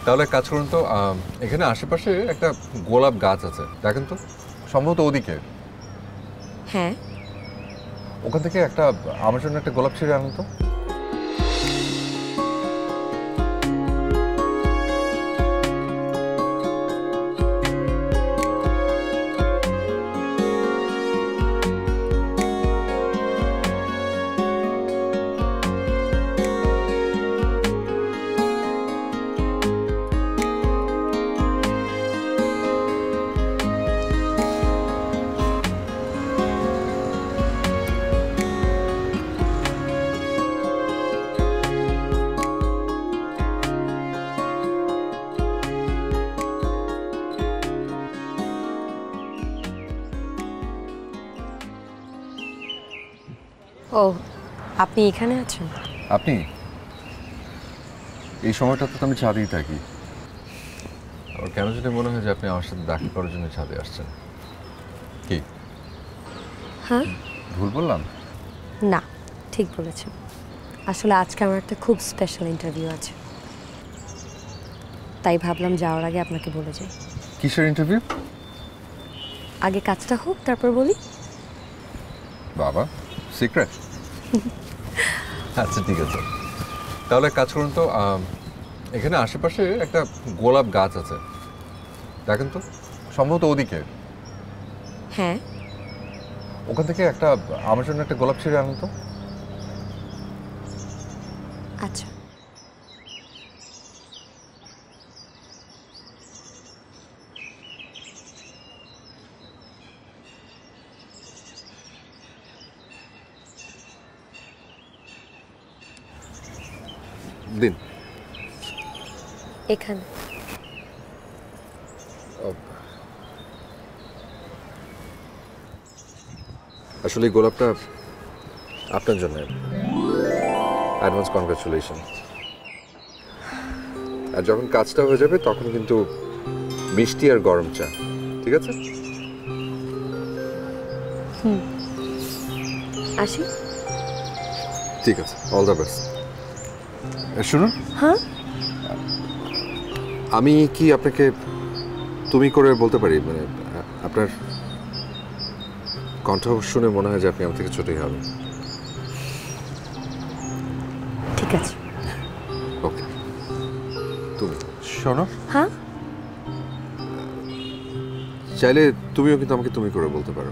তাহলে এক কাজ করুন তো, এখানে আশেপাশে একটা গোলাপ গাছ আছে, দেখেন তো, সম্ভবত ওদিকে। হ্যাঁ, ওখান থেকে একটা আমার জন্য একটা গোলাপ ছিঁড়ে আনুন তো। ও আপনি এখানে আছেন? আপনি এই সময়টাতে তো আমি ছাদেই থাকি। আর কেন যদি মনে হয় যে আপনি আমার সাথে দেখা করার জন্য ছাদে আসছেন। কি হ্যাঁ, ভুল বললাম? না, ঠিক বলেছেন। আসলে আজকে আমার একটা খুব স্পেশাল ইন্টারভিউ আছে, তাই ভাবলাম যাওয়ার আগে আপনাকে বলে যাই। কিসের ইন্টারভিউ? আগে কাজটা হোক, তারপর বলি। বাবা, সিক্রেট? আচ্ছা ঠিক আছে, তাহলে এক কাজ করুন তো, এখানে আশেপাশে একটা গোলাপ গাছ আছে, দেখেন তো, সম্ভবত ওদিকে। হ্যাঁ, ওখান থেকে একটা আমার জন্য একটা গোলাপ ছিঁড়ে আনুন তো। আচ্ছা। দিন। এখানে আসলে এই গোলাপটা আপনার জন্য। Advance congratulation. আর যখন কাজটা হয়ে যাবে তখন কিন্তু মিষ্টি আর গরম চা, ঠিক আছে? আসি। ঠিক আছে, অল দ্য বেস্ট। শুনুন, হ্যাঁ, আমি কি আপনাকে তুমি করে বলতে পারি? মানে আপনার কণ্ঠ শুনে মনে হয় যে আপনি আমার থেকে ছোটই হবেন। ঠিক আছে। ওকে, তুমি শোনো, হ্যাঁ, চাইলে তুমিও কিন্তু আমাকে তুমি করে বলতে পারো।